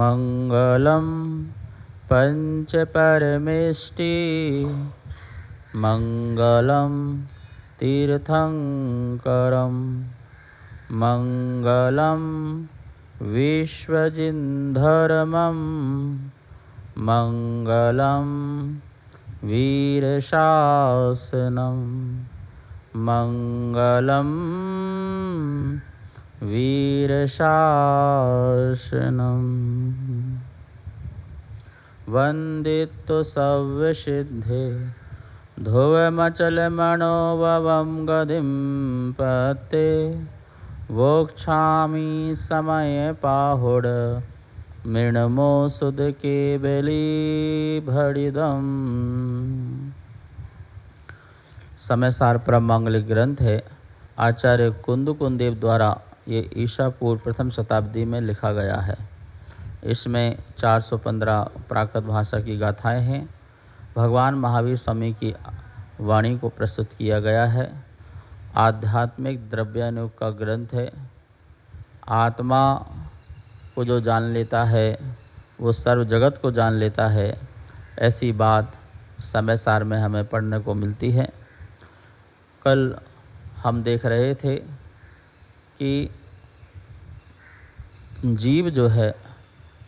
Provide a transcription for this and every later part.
मङ्गलं पञ्चपरमेष्टि मङ्गलं तीर्थङ्करं मङ्गलं विश्वजिन्धर्मं मङ्गलं वीरशासनं मङ्गलं वीरशासनम् वन्दितो सव्यसिद्धे ध्रुवमचलमणोभवं गतिं पते वोक्षामि समयपाहुड मृण्मो सुदकेवलीभणिदम्। समयसार परम मांगलिक ग्रंथ है। आचार्य कुंदकुंदेव द्वारा ये ईसा पूर्व प्रथम शताब्दी में लिखा गया है। इसमें 415 प्राकृत भाषा की गाथाएं हैं। भगवान महावीर स्वामी की वाणी को प्रस्तुत किया गया है। आध्यात्मिक द्रव्यानुग का ग्रंथ है। आत्मा को जो जान लेता है वो सर्व जगत को जान लेता है, ऐसी बात समयसार में हमें पढ़ने को मिलती है। कल हम देख रहे थे कि जीव जो है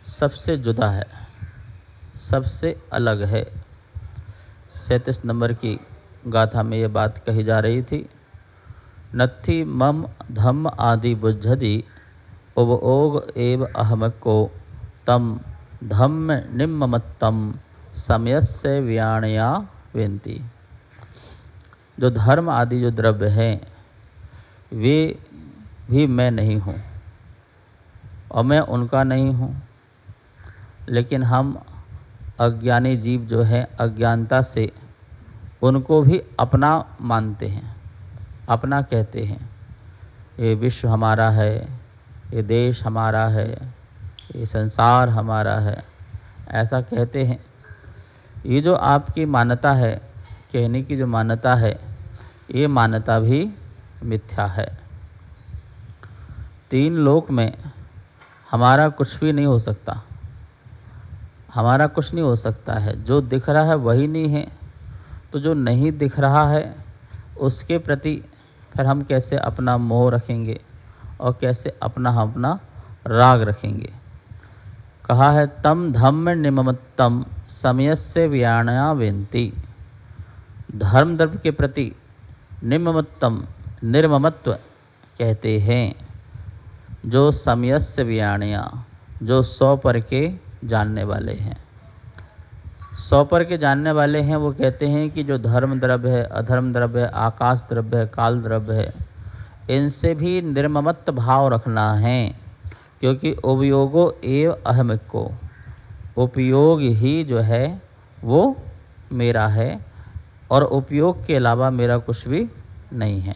सबसे जुदा है, सबसे अलग है। 37 नंबर की गाथा में ये बात कही जा रही थी। नत्थि मम धम्म आदि बुद्धि उभोग एव अहमको तम धम्म निम्मत्तम समयस्य व्याणया वेन्ति। जो धर्म आदि जो द्रव्य हैं वे भी मैं नहीं हूँ और मैं उनका नहीं हूँ, लेकिन हम अज्ञानी जीव जो है अज्ञानता से उनको भी अपना मानते हैं, अपना कहते हैं। ये विश्व हमारा है, ये देश हमारा है, ये संसार हमारा है, ऐसा कहते हैं। ये जो आपकी मान्यता है, कहने की जो मान्यता है, ये मान्यता भी मिथ्या है। 3 लोक में हमारा कुछ भी नहीं हो सकता, हमारा कुछ नहीं हो सकता है। जो दिख रहा है वही नहीं है, तो जो नहीं दिख रहा है उसके प्रति फिर हम कैसे अपना मोह रखेंगे और कैसे अपना राग रखेंगे। कहा है तम धम्म निम्मत्तम समयस्य व्याणया वेन्ति। धर्म द्रव्य के प्रति निम्मत्तम निर्ममत्व कहते हैं। जो समयस्य व्याणया, जो 100 पर के जानने वाले हैं, 100 पर के जानने वाले हैं, वो कहते हैं कि जो धर्म द्रव्य है, अधर्म द्रव्य है, आकाश द्रव्य है, काल द्रव्य है, इनसे भी निर्ममत्व भाव रखना है। क्योंकि उपयोगो एव अहमिको, उपयोग ही जो है वो मेरा है और उपयोग के अलावा मेरा कुछ भी नहीं है।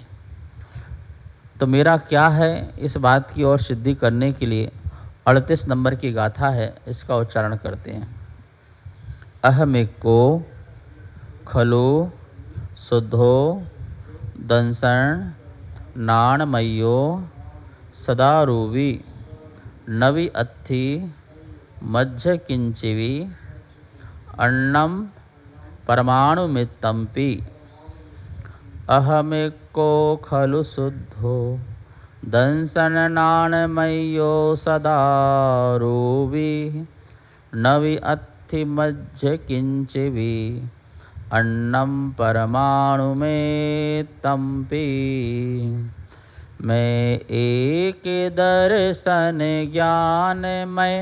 तो मेरा क्या है, इस बात की ओर सिद्धि करने के लिए 38 नंबर की गाथा है, इसका उच्चारण करते हैं। अहमिको खलु शुद्धो दंसण नाणमयो सदारूवी नवि अत्थि मज्ज किंचिवी अन्नम परमाणुमित्तम्पि। अहमिको खलु शुद्धो दंसन नाणमयो सदारूवी नवि अत्थि मज्ज किंचिवी अन्नम परमाणुमित्तम्पि। मैं एक दर्शन ज्ञानमय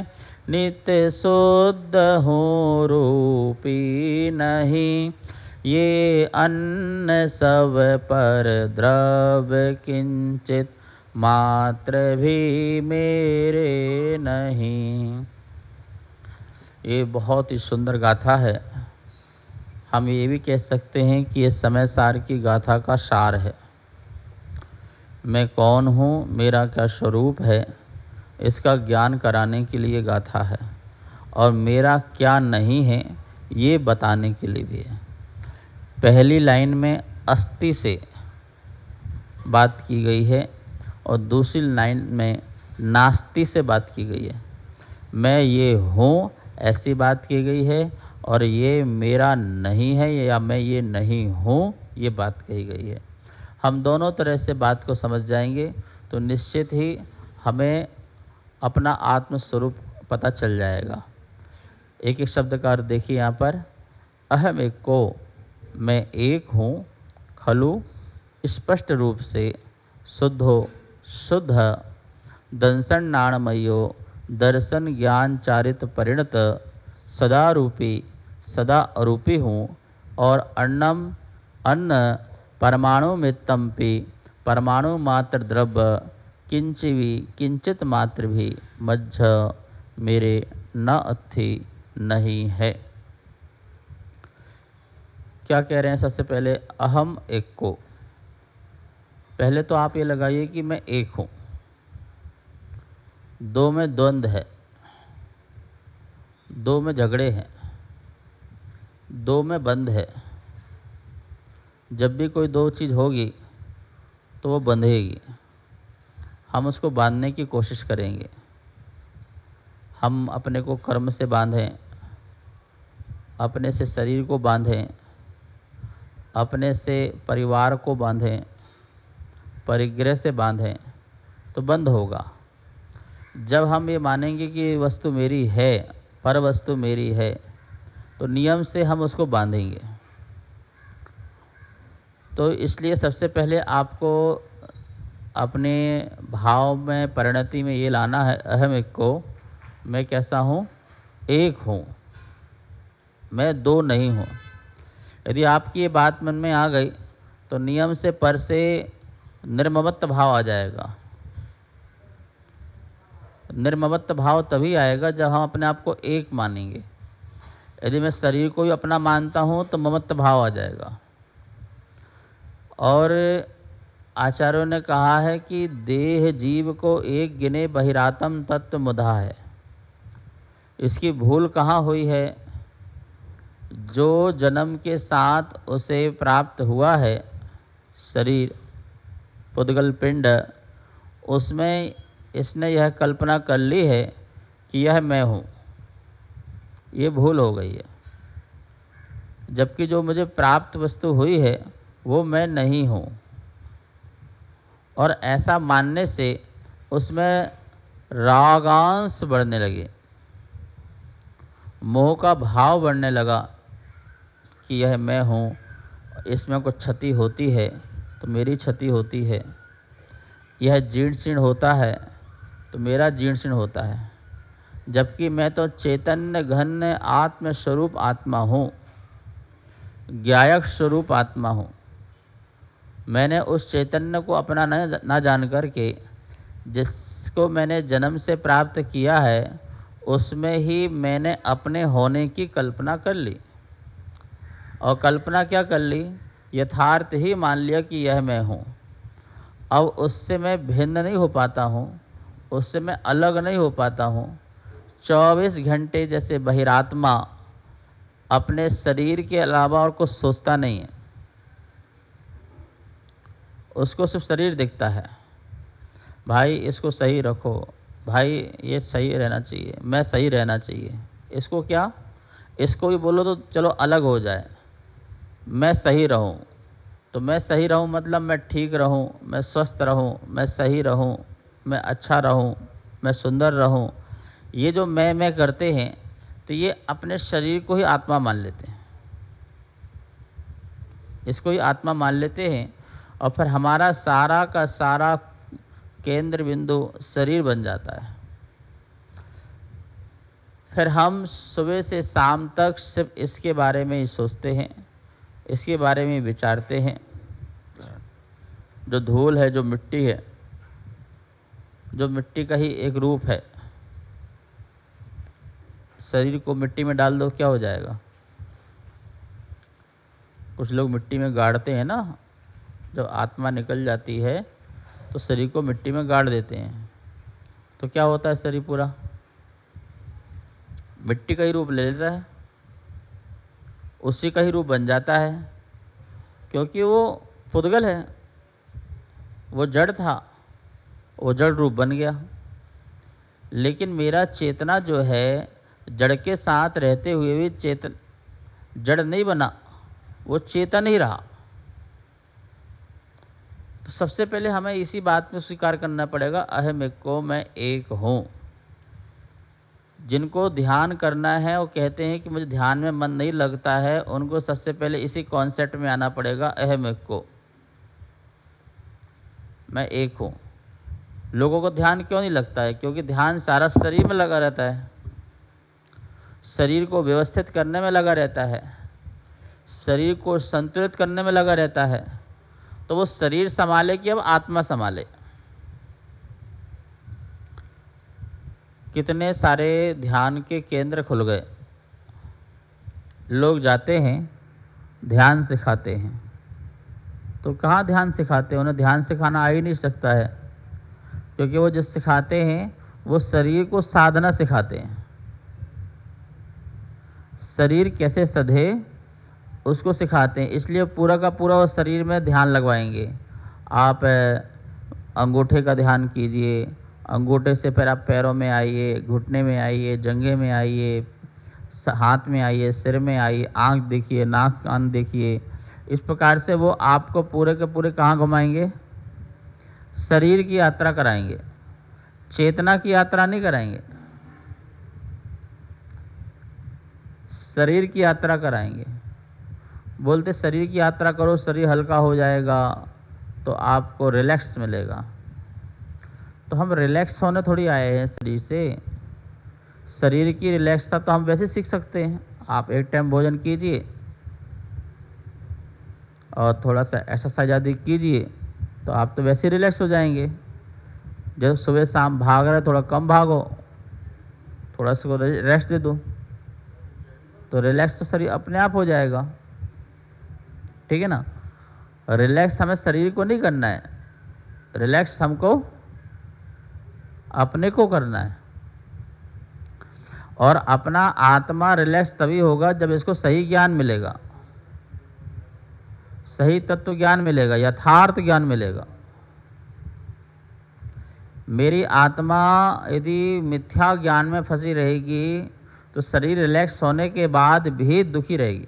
नित्य शुद्ध हूँ रूपी नहीं। ये अन्न सब पर द्रव्य किंचित मात्र भी मेरे नहीं। ये बहुत ही सुंदर गाथा है। हम ये भी कह सकते हैं कि ये समयसार की गाथा का सार है। मैं कौन हूँ, मेरा क्या स्वरूप है, इसका ज्ञान कराने के लिए गाथा है, और मेरा क्या नहीं है ये बताने के लिए भी है। पहली लाइन में अस्थि से बात की गई है और दूसरी लाइन में नास्ति से बात की गई है। मैं ये हूँ ऐसी बात की गई है, और ये मेरा नहीं है या मैं ये नहीं हूँ ये बात कही गई है। हम दोनों तरह से बात को समझ जाएंगे तो निश्चित ही हमें अपना आत्म स्वरूप पता चल जाएगा। एक एक शब्द का अर्थ देखिए यहाँ पर। अहम एक को, मैं एक हूँ, खलु स्पष्ट रूप से, शुद्धो शुद्ध, दंसन नाणमयो, दर्शन ज्ञान चारित परिणत, सदा रूपी सदा अरूपी हूँ, और अन्नम अन्न, परमाणु मित्तमपि, परमाणु मात्र द्रव्य, किंचिवी किंचित मात्र भी मज्झ मेरे न अथि नहीं है। क्या कह रहे हैं? सबसे पहले अहम एक को। पहले तो आप ये लगाइए कि मैं एक हूँ। दो में द्वंद्व है, दो में झगड़े हैं, दो में बंध है। जब भी कोई दो चीज़ होगी तो वो बंधेगी, हम उसको बांधने की कोशिश करेंगे। हम अपने को कर्म से बांधें, अपने से शरीर को बांधें, अपने से परिवार को बांधें, परिग्रह से बांधें तो बंद होगा। जब हम ये मानेंगे कि वस्तु मेरी है, पर वस्तु मेरी है, तो नियम से हम उसको बांधेंगे। तो इसलिए सबसे पहले आपको अपने भाव में, परिणति में ये लाना है, अहम एक को, मैं कैसा हूँ? एक हूँ, मैं दो नहीं हूँ। यदि आपकी ये बात मन में आ गई तो नियम से पर से निर्ममत्व भाव आ जाएगा। निर्ममत्व भाव तभी आएगा जब हम अपने आप को एक मानेंगे। यदि मैं शरीर को ही अपना मानता हूँ तो ममत्व भाव आ जाएगा। और आचार्यों ने कहा है कि देह जीव को एक गिने बहिरातम तत्व मुधा है। इसकी भूल कहाँ हुई है? जो जन्म के साथ उसे प्राप्त हुआ है शरीर, पुद्गल पिंड, उसमें इसने यह कल्पना कर ली है कि यह मैं हूँ। ये भूल हो गई है। जबकि जो मुझे प्राप्त वस्तु हुई है वो मैं नहीं हूँ। और ऐसा मानने से उसमें रागांश बढ़ने लगे, मोह का भाव बढ़ने लगा कि यह मैं हूँ, इसमें कुछ क्षति होती है तो मेरी क्षति होती है, यह जीर्ण शीर्ण होता है तो मेरा जीर्ण शीर्ण होता है। जबकि मैं तो चैतन्य घन आत्म स्वरूप आत्मा हूँ, ज्ञायक स्वरूप आत्मा हूँ। मैंने उस चैतन्य को अपना न जान करके जिसको मैंने जन्म से प्राप्त किया है उसमें ही मैंने अपने होने की कल्पना कर ली। और कल्पना क्या कर ली? यथार्थ ही मान लिया कि यह मैं हूँ। अब उससे मैं भिन्न नहीं हो पाता हूँ, उससे मैं अलग नहीं हो पाता हूँ। 24 घंटे जैसे बहिरात्मा अपने शरीर के अलावा और कुछ सोचता नहीं है, उसको सिर्फ शरीर दिखता है। भाई इसको सही रखो, भाई ये सही रहना चाहिए, मैं सही रहना चाहिए। इसको क्या? इसको भी बोलो तो चलो अलग हो जाए, मैं सही रहूं। तो मैं सही रहूं मतलब मैं ठीक रहूं, मैं स्वस्थ रहूं, मैं सही रहूं, मैं अच्छा रहूं, मैं सुंदर रहूं। ये जो मैं करते हैं तो ये अपने शरीर को ही आत्मा मान लेते हैं, इसको ही आत्मा मान लेते हैं। और फिर हमारा सारा का सारा केंद्र बिंदु शरीर बन जाता है। फिर हम सुबह से शाम तक सिर्फ इसके बारे में ही सोचते हैं, इसके बारे में विचारते हैं। जो धूल है, जो मिट्टी है, जो मिट्टी का ही एक रूप है, शरीर को मिट्टी में डाल दो क्या हो जाएगा? कुछ लोग मिट्टी में गाड़ते हैं ना, जब आत्मा निकल जाती है तो शरीर को मिट्टी में गाड़ देते हैं, तो क्या होता है? शरीर पूरा मिट्टी का ही रूप ले लेता है, उसी का ही रूप बन जाता है, क्योंकि वो पुद्गल है, वो जड़ था, वो जड़ रूप बन गया। लेकिन मेरा चेतना जो है जड़ के साथ रहते हुए भी जड़ नहीं बना, वो चेतन ही रहा। तो सबसे पहले हमें इसी बात में स्वीकार करना पड़ेगा, अहम एक को, मैं एक हूँ। जिनको ध्यान करना है वो कहते हैं कि मुझे ध्यान में मन नहीं लगता है, उनको सबसे पहले इसी कॉन्सेप्ट में आना पड़ेगा, अहम एक को, मैं एक हूँ। लोगों को ध्यान क्यों नहीं लगता है? क्योंकि ध्यान सारा शरीर में लगा रहता है, शरीर को व्यवस्थित करने में लगा रहता है, शरीर को संतुलित करने में लगा रहता है। तो वो शरीर संभाले कि अब आत्मा संभाले। कितने सारे ध्यान के केंद्र खुल गए, लोग जाते हैं ध्यान सिखाते हैं। तो कहाँ ध्यान सिखाते हैं? उन्हें ध्यान सिखाना आ ही नहीं सकता है, क्योंकि वो जो सिखाते हैं वो शरीर को साधना सिखाते हैं। शरीर कैसे सधे उसको सिखाते हैं, इसलिए पूरा का पूरा वो शरीर में ध्यान लगवाएंगे। आप अंगूठे का ध्यान कीजिए, अंगूठे से फिर आप पैरों में आइए, घुटने में आइए, जंघे में आइए, हाथ में आइए, सिर में आइए, आँख देखिए, नाक कान देखिए। इस प्रकार से वो आपको पूरे के पूरे कहाँ घुमाएंगे? शरीर की यात्रा कराएंगे, चेतना की यात्रा नहीं कराएंगे, शरीर की यात्रा कराएंगे। बोलते शरीर की यात्रा करो, शरीर हल्का हो जाएगा तो आपको रिलैक्स मिलेगा। तो हम रिलैक्स होने थोड़ी आए हैं शरीर से। शरीर की रिलैक्सता तो हम वैसे सीख सकते हैं। आप एक टाइम भोजन कीजिए और थोड़ा सा एक्सरसाइज आदि कीजिए तो आप तो वैसे रिलैक्स हो जाएंगे। जब सुबह शाम भाग रहे, थोड़ा कम भागो, थोड़ा सा रेस्ट दे दो, तो रिलैक्स तो शरीर अपने आप हो जाएगा। ठीक है ना? रिलैक्स हमें शरीर को नहीं करना है, रिलैक्स हमको अपने को करना है। और अपना आत्मा रिलैक्स तभी होगा जब इसको सही ज्ञान मिलेगा, सही तत्व ज्ञान मिलेगा, यथार्थ ज्ञान मिलेगा। मेरी आत्मा यदि मिथ्या ज्ञान में फंसी रहेगी तो शरीर रिलैक्स होने के बाद भी दुखी रहेगी।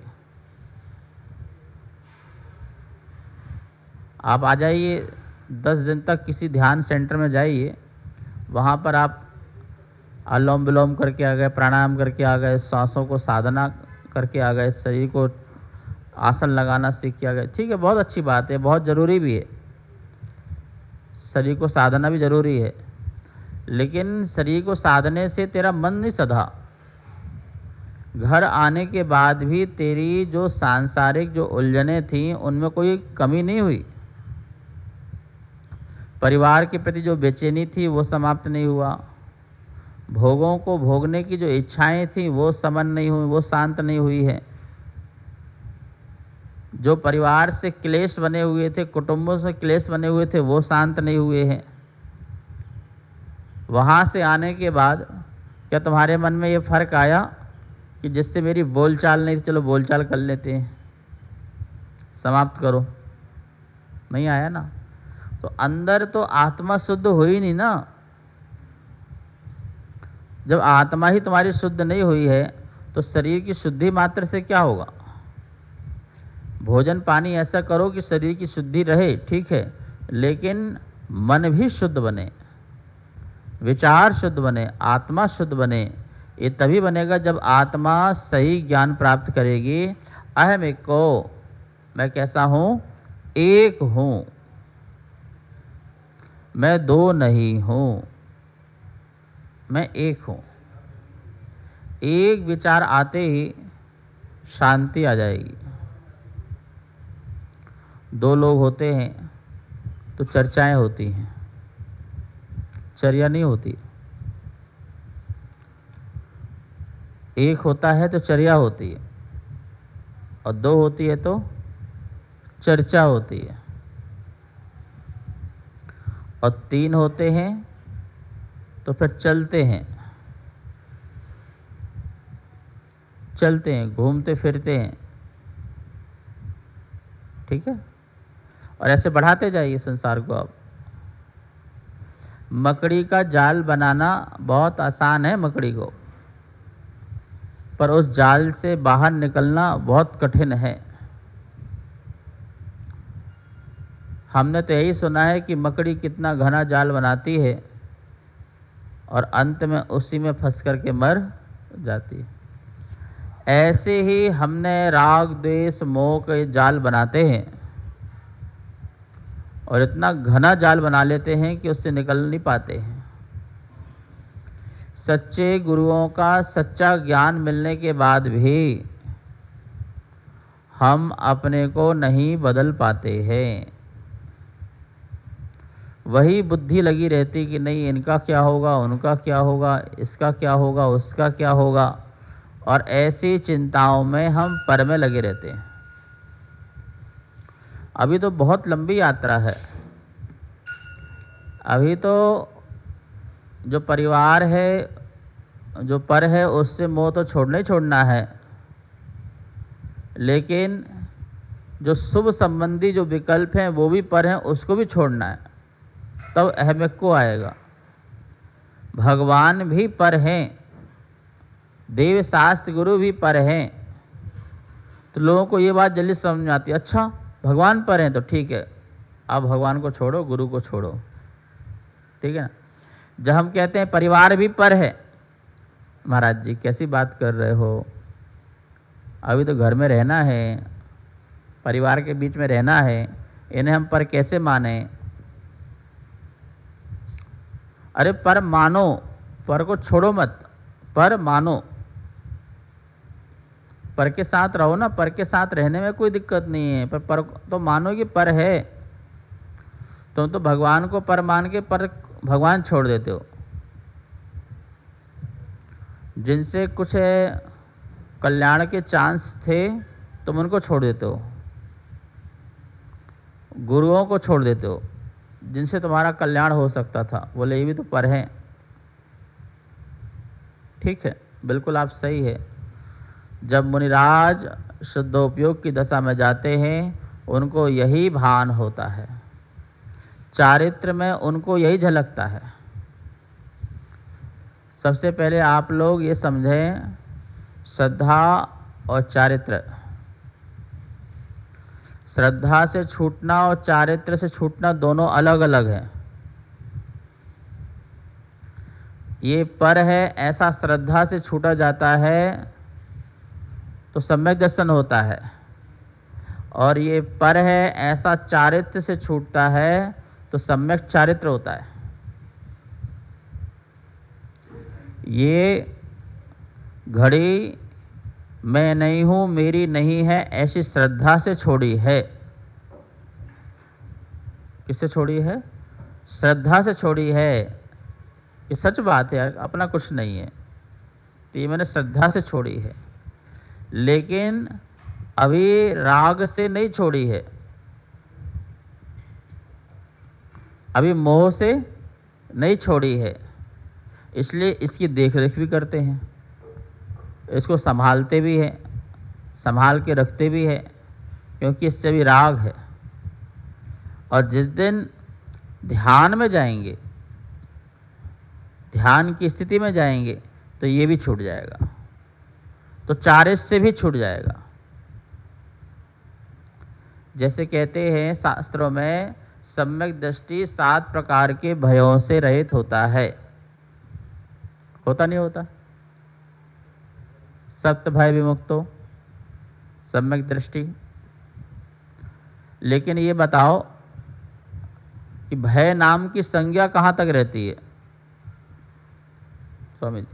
आप आ जाइए 10 दिन तक किसी ध्यान सेंटर में जाइए, वहाँ पर आप अनुलोम विलोम करके आ गए, प्राणायाम करके आ गए, सांसों को साधना करके आ गए, शरीर को आसन लगाना सीख के आ गए। ठीक है, बहुत अच्छी बात है, बहुत ज़रूरी भी है, शरीर को साधना भी ज़रूरी है। लेकिन शरीर को साधने से तेरा मन नहीं सधा। घर आने के बाद भी तेरी जो सांसारिक जो उलझनें थीं उनमें कोई कमी नहीं हुई। परिवार के प्रति जो बेचैनी थी वो समाप्त नहीं हुआ, भोगों को भोगने की जो इच्छाएं थी वो समन नहीं हुई, वो शांत नहीं हुई है। जो परिवार से क्लेश बने हुए थे, कुटुंबों से क्लेश बने हुए थे, वो शांत नहीं हुए हैं। वहाँ से आने के बाद क्या तुम्हारे मन में ये फ़र्क आया कि जिससे मेरी बोलचाल नहीं थी, चलो बोलचाल कर लेते हैं, समाप्त करो? नहीं आया ना। तो अंदर तो आत्मा शुद्ध हुई नहीं ना। जब आत्मा ही तुम्हारी शुद्ध नहीं हुई है तो शरीर की शुद्धि मात्र से क्या होगा? भोजन पानी ऐसा करो कि शरीर की शुद्धि रहे, ठीक है, लेकिन मन भी शुद्ध बने, विचार शुद्ध बने, आत्मा शुद्ध बने। ये तभी बनेगा जब आत्मा सही ज्ञान प्राप्त करेगी। अहम एक को, मैं कैसा हूँ? एक हूँ, मैं दो नहीं हूँ, मैं एक हूँ। एक विचार आते ही शांति आ जाएगी। दो लोग होते हैं तो चर्चाएं होती हैं, चर्या नहीं होती। एक होता है तो चर्या होती है, और दो होती है तो चर्चा होती है, और तीन होते हैं तो फिर चलते हैं, चलते हैं, घूमते फिरते हैं। ठीक है? और ऐसे बढ़ाते जाइए संसार को आप। मकड़ी का जाल बनाना बहुत आसान है मकड़ी को, पर उस जाल से बाहर निकलना बहुत कठिन है। हमने तो यही सुना है कि मकड़ी कितना घना जाल बनाती है और अंत में उसी में फंस करके मर जाती है। ऐसे ही हमने राग द्वेष मोह के जाल बनाते हैं और इतना घना जाल बना लेते हैं कि उससे निकल नहीं पाते हैं। सच्चे गुरुओं का सच्चा ज्ञान मिलने के बाद भी हम अपने को नहीं बदल पाते हैं। वही बुद्धि लगी रहती कि नहीं इनका क्या होगा, उनका क्या होगा, इसका क्या होगा, उसका क्या होगा, और ऐसी चिंताओं में हम पर में लगे रहते हैं। अभी तो बहुत लंबी यात्रा है। अभी तो जो परिवार है, जो पर है, उससे मोह तो छोड़ना ही छोड़ना है, लेकिन जो शुभ संबंधी जो विकल्प हैं वो भी पर हैं, उसको भी छोड़ना है, तब अहमिक को आएगा। भगवान भी पर हैं, देव शास्त्र गुरु भी पर हैं, तो लोगों को ये बात जल्दी समझ में आती है, अच्छा भगवान पर हैं तो ठीक है, आप भगवान को छोड़ो, गुरु को छोड़ो, ठीक है ना। जब हम कहते हैं परिवार भी पर है, महाराज जी कैसी बात कर रहे हो, अभी तो घर में रहना है, परिवार के बीच में रहना है, इन्हें हम पर कैसे माने। अरे पर मानो, पर को छोड़ो मत, पर मानो, पर के साथ रहो ना, पर के साथ रहने में कोई दिक्कत नहीं है, पर तो मानो कि पर है। तुम तो भगवान को पर मान के पर भगवान छोड़ देते हो। जिनसे कुछ कल्याण के चांस थे तुम उनको छोड़ देते हो, गुरुओं को छोड़ देते हो जिनसे तुम्हारा कल्याण हो सकता था, बोले ये भी तो पर हैं। ठीक है, बिल्कुल आप सही है। जब मुनिराज शुद्धोपयोग की दशा में जाते हैं उनको यही भान होता है, चारित्र में उनको यही झलकता है। सबसे पहले आप लोग ये समझें, श्रद्धा और चारित्र, श्रद्धा से छूटना और चारित्र से छूटना दोनों अलग अलग हैं। ये पर है ऐसा श्रद्धा से छूटा जाता है तो सम्यक दर्शन होता है, और ये पर है ऐसा चारित्र से छूटता है तो सम्यक चारित्र होता है। ये घड़ी मैं नहीं हूँ, मेरी नहीं है, ऐसी श्रद्धा से छोड़ी है। किससे छोड़ी है? श्रद्धा से छोड़ी है। ये सच बात है, अपना कुछ नहीं है, तो ये मैंने श्रद्धा से छोड़ी है। लेकिन अभी राग से नहीं छोड़ी है, अभी मोह से नहीं छोड़ी है, इसलिए इसकी देख रेख भी करते हैं, इसको संभालते भी हैं, संभाल के रखते भी हैं, क्योंकि इससे भी राग है। और जिस दिन ध्यान में जाएंगे, ध्यान की स्थिति में जाएंगे, तो ये भी छूट जाएगा, तो चारित्र से भी छूट जाएगा। जैसे कहते हैं शास्त्रों में, सम्यक दृष्टि 7 प्रकार के भयों से रहित होता है। होता नहीं होता? सप्त भय विमुक्तो, सम्यक दृष्टि। लेकिन ये बताओ कि भय नाम की संज्ञा कहाँ तक रहती है? स्वामी जी,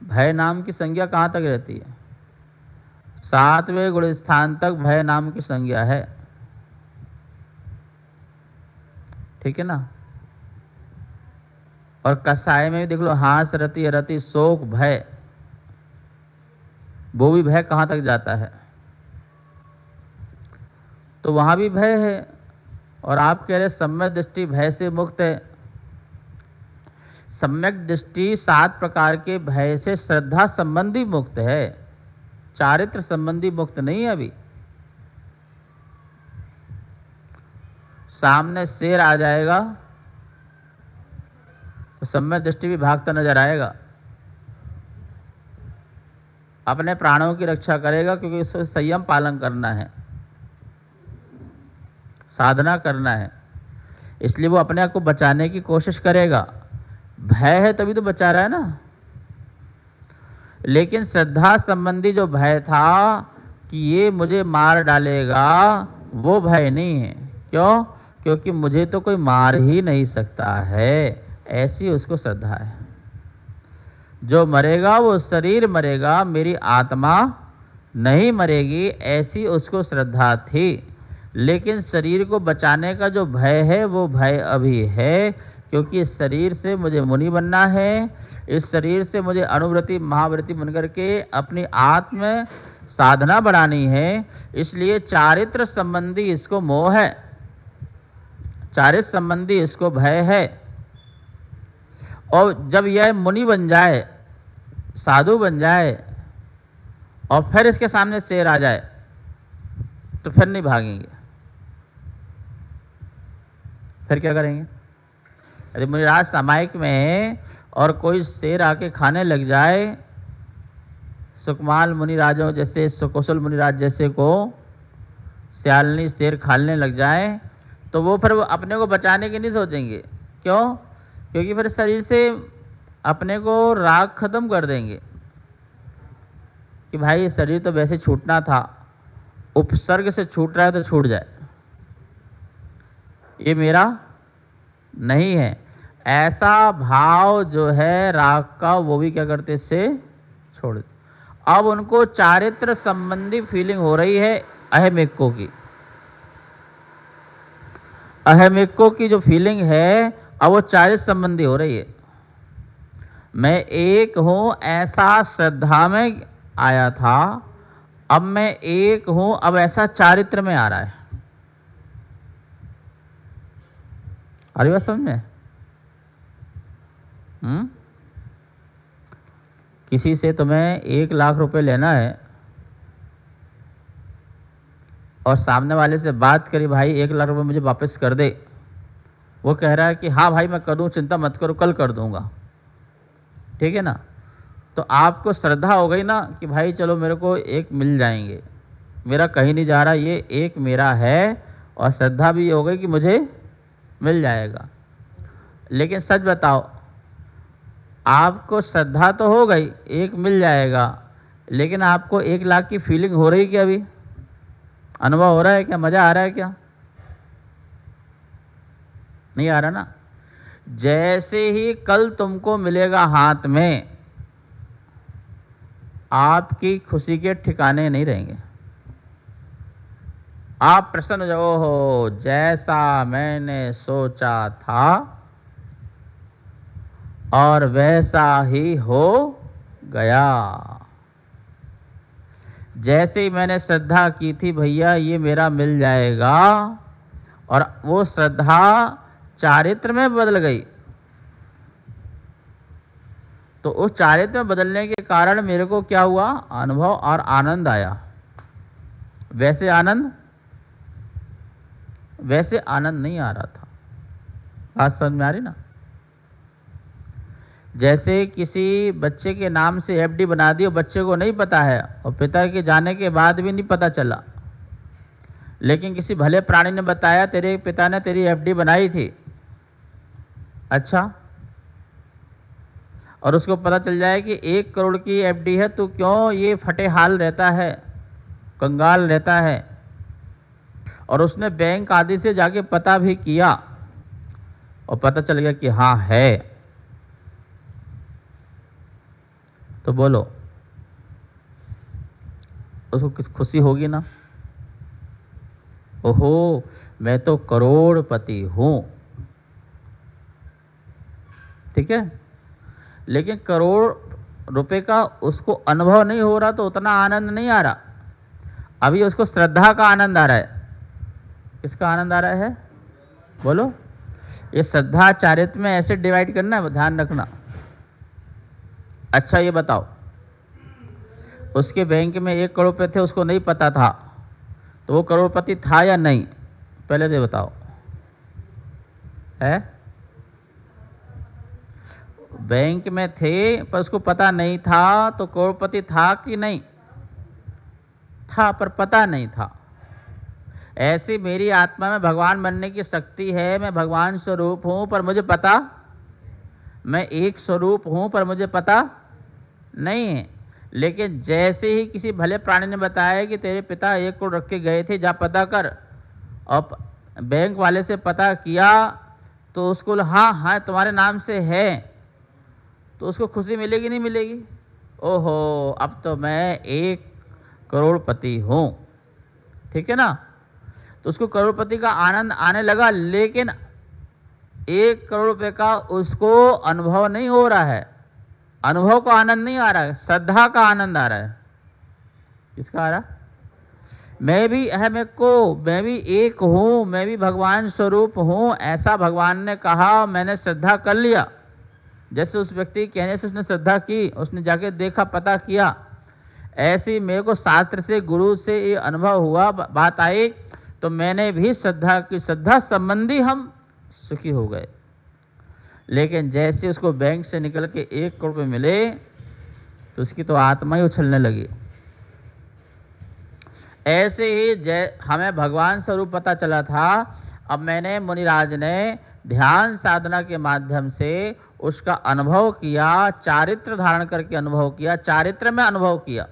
भय नाम की संज्ञा कहाँ तक रहती है? 7वें गुण स्थान तक भय नाम की संज्ञा है, ठीक है ना। और कसाय में भी देख लो, हास रति रति शोक भय, वो भी भय कहाँ तक जाता है? तो वहाँ भी भय है, और आप कह रहे सम्यक दृष्टि भय से मुक्त है। सम्यक दृष्टि 7 प्रकार के भय से श्रद्धा संबंधी मुक्त है, चारित्र संबंधी मुक्त नहीं है। अभी सामने शेर आ जाएगा सब में दृष्टि भी भागता नजर आएगा, अपने प्राणों की रक्षा करेगा, क्योंकि उसको संयम पालन करना है, साधना करना है, इसलिए वो अपने आप को बचाने की कोशिश करेगा। भय है तभी तो बचा रहा है ना। लेकिन श्रद्धा संबंधी जो भय था कि ये मुझे मार डालेगा, वो भय नहीं है। क्यों? क्योंकि मुझे तो कोई मार ही नहीं सकता है, ऐसी उसको श्रद्धा है। जो मरेगा वो शरीर मरेगा, मेरी आत्मा नहीं मरेगी, ऐसी उसको श्रद्धा थी। लेकिन शरीर को बचाने का जो भय है वो भय अभी है, क्योंकि इस शरीर से मुझे मुनि बनना है, इस शरीर से मुझे अनुवृत्ति महावृत्ति बनकर के अपनी आत्म साधना बढ़ानी है। इसलिए चारित्र संबंधी इसको मोह है, चारित्र संबंधी इसको भय है। और जब यह मुनि बन जाए, साधु बन जाए, और फिर इसके सामने शेर आ जाए तो फिर नहीं भागेंगे। फिर क्या करेंगे? यदि मुनिराज सामायिक में और कोई शेर आके खाने लग जाए, सुकमाल मुनिराजों जैसे, सुकुशल मुनिराज जैसे को सियालनी शेर खाने लग जाए, तो वो फिर अपने को बचाने की नहीं सोचेंगे। क्यों? क्योंकि फिर शरीर से अपने को राग खत्म कर देंगे कि भाई शरीर तो वैसे छूटना था, उपसर्ग से छूट रहा है तो छूट जाए, ये मेरा नहीं है। ऐसा भाव जो है राग का, वो भी क्या करते इससे छोड़ देते। अब उनको चारित्र संबंधी फीलिंग हो रही है अहमिको की, अहमिको की जो फीलिंग है अब वो चारित्र संबंधी हो रही है। मैं एक हूं ऐसा श्रद्धा में आया था, अब मैं एक हूं, अब ऐसा चारित्र में आ रहा है। आ रही बात समझ में? किसी से तुम्हें 1 लाख रुपए लेना है और सामने वाले से बात करी, भाई 1 लाख रुपए मुझे वापस कर दे। वो कह रहा है कि हाँ भाई मैं कर दूँ, चिंता मत करो, कल कर दूंगा। ठीक है ना? तो आपको श्रद्धा हो गई ना कि भाई चलो मेरे को 1 मिल जाएंगे, मेरा कहीं नहीं जा रहा, ये 1 मेरा है, और श्रद्धा भी हो गई कि मुझे मिल जाएगा। लेकिन सच बताओ, आपको श्रद्धा तो हो गई 1 मिल जाएगा, लेकिन आपको 1 लाख की फीलिंग हो रही क्या? अभी अनुभव हो रहा है क्या? मजा आ रहा है क्या? नहीं आ रहा ना। जैसे ही कल तुमको मिलेगा हाथ में, आपकी खुशी के ठिकाने नहीं रहेंगे। आप प्रसन्न हो जाओ, हो जैसा मैंने सोचा था और वैसा ही हो गया। जैसे ही मैंने श्रद्धा की थी भैया ये मेरा मिल जाएगा, और वो श्रद्धा चारित्र में बदल गई, तो उस चारित्र में बदलने के कारण मेरे को क्या हुआ? अनुभव और आनंद आया। वैसे आनंद नहीं आ रहा था। बात समझ में आ रही ना? जैसे किसी बच्चे के नाम से एफडी बना दी और बच्चे को नहीं पता है, और पिता के जाने के बाद भी नहीं पता चला, लेकिन किसी भले प्राणी ने बताया तेरे पिता ने तेरी एफडी बनाई थी। अच्छा, और उसको पता चल जाए कि 1 करोड़ की एफडी है, तो क्यों ये फटे हाल रहता है, कंगाल रहता है। और उसने बैंक आदि से जाके पता भी किया और पता चल गया कि हाँ है, तो बोलो उसको किस खुशी होगी ना? ओहो मैं तो करोड़पति हूं। ठीक है, लेकिन करोड़ रुपए का उसको अनुभव नहीं हो रहा, तो उतना आनंद नहीं आ रहा। अभी उसको श्रद्धा का आनंद आ रहा है। किसका आनंद आ रहा है? बोलो। ये श्रद्धा चारित्र में ऐसे डिवाइड करना है, ध्यान रखना। अच्छा ये बताओ, उसके बैंक में 1 करोड़ रुपए थे, उसको नहीं पता था, तो वो करोड़पति था या नहीं? पहले से बताओ। है? बैंक में थे पर उसको पता नहीं था, तो करोड़पति था कि नहीं था, पर पता नहीं था। ऐसी मेरी आत्मा में भगवान बनने की शक्ति है, मैं भगवान स्वरूप हूँ पर मुझे पता, मैं एक स्वरूप हूँ पर मुझे पता नहीं है। लेकिन जैसे ही किसी भले प्राणी ने बताया कि तेरे पिता 1 करोड़ रख के गए थे, जा पता कर, और बैंक वाले से पता किया तो उसको हाँ हाँ तुम्हारे नाम से है, तो उसको खुशी मिलेगी नहीं मिलेगी? ओहो, अब तो मैं 1 करोड़पति हूँ, ठीक है ना। तो उसको करोड़पति का आनंद आने लगा, लेकिन 1 करोड़ रुपए का उसको अनुभव नहीं हो रहा है, अनुभव को आनंद नहीं आ रहा है, श्रद्धा का आनंद आ रहा है। किसका आ रहा? मैं भी अहम एक को, मैं भी एक हूँ, मैं भी भगवान स्वरूप हूँ, ऐसा भगवान ने कहा, मैंने श्रद्धा कर लिया। जैसे उस व्यक्ति कहने से उसने श्रद्धा की, उसने जाके देखा, पता किया, ऐसे मेरे को शास्त्र से, गुरु से ये अनुभव हुआ, बात आई, तो मैंने भी श्रद्धा की, श्रद्धा संबंधी हम सुखी हो गए। लेकिन जैसे उसको बैंक से निकल के 1 करोड़ रुपये मिले, तो उसकी तो आत्मा ही उछलने लगी। ऐसे ही हमें भगवान स्वरूप पता चला था। अब मैंने, मुनिराज ने ध्यान साधना के माध्यम से उसका अनुभव किया, चारित्र धारण करके अनुभव किया, चारित्र में अनुभव किया,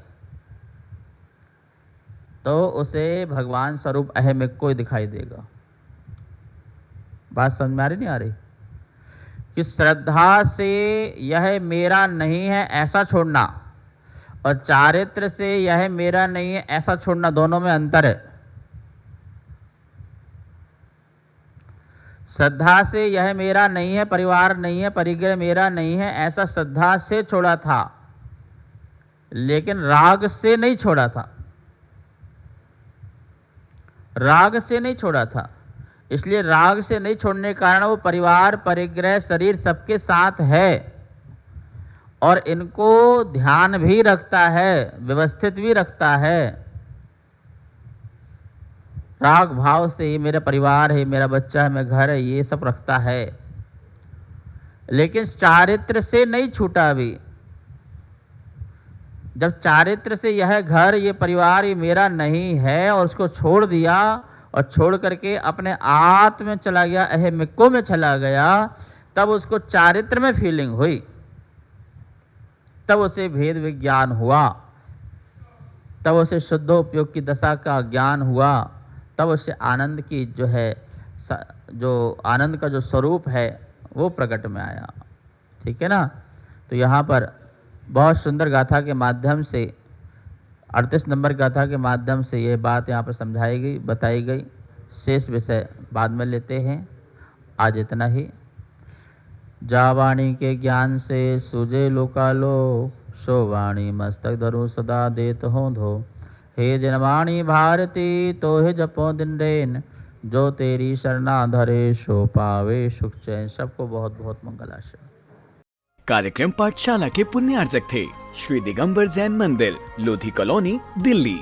तो उसे भगवान स्वरूप अहम एक को ही दिखाई देगा। बात समझ में आ रही नहीं आ रही? कि श्रद्धा से यह मेरा नहीं है ऐसा छोड़ना, और चारित्र से यह मेरा नहीं है ऐसा छोड़ना, दोनों में अंतर है। श्रद्धा से यह मेरा नहीं है, परिवार नहीं है, परिग्रह मेरा नहीं है, ऐसा श्रद्धा से छोड़ा था, लेकिन राग से नहीं छोड़ा था, राग से नहीं छोड़ा था। इसलिए राग से नहीं छोड़ने के कारण वो परिवार, परिग्रह, शरीर सबके साथ है, और इनको ध्यान भी रखता है, व्यवस्थित भी रखता है। राग भाव से ये मेरा परिवार है, मेरा बच्चा है, मेरा घर है, ये सब रखता है, लेकिन चारित्र से नहीं छूटा अभी। जब चारित्र से यह घर, ये परिवार, ये मेरा नहीं है, और उसको छोड़ दिया, और छोड़ करके अपने आत्म में चला गया, अहमिको में चला गया, तब उसको चारित्र में फीलिंग हुई, तब उसे भेद विज्ञान हुआ, तब उसे शुद्धोपयोग की दशा का ज्ञान हुआ, तब उसे आनंद की जो है, जो आनंद का जो स्वरूप है वो प्रकट में आया। ठीक है ना। तो यहाँ पर बहुत सुंदर गाथा के माध्यम से, 38 नंबर गाथा के माध्यम से ये बात यहाँ पर समझाई गई, बताई गई। शेष विषय बाद में लेते हैं, आज इतना ही। जा वाणी के ज्ञान से सूझे लोकालो, सो वाणी मस्तक धरू सदा देत हो धो। हे जनवाणी भारती तो हे जपो दिन रेन, जो तेरी शरणा धरे सो पावे सुख चैन। सबको बहुत बहुत मंगलाशय। कार्यक्रम पाठशाला के पुण्यार्जक थे श्री दिगंबर जैन मंदिर, लोधी कॉलोनी, दिल्ली।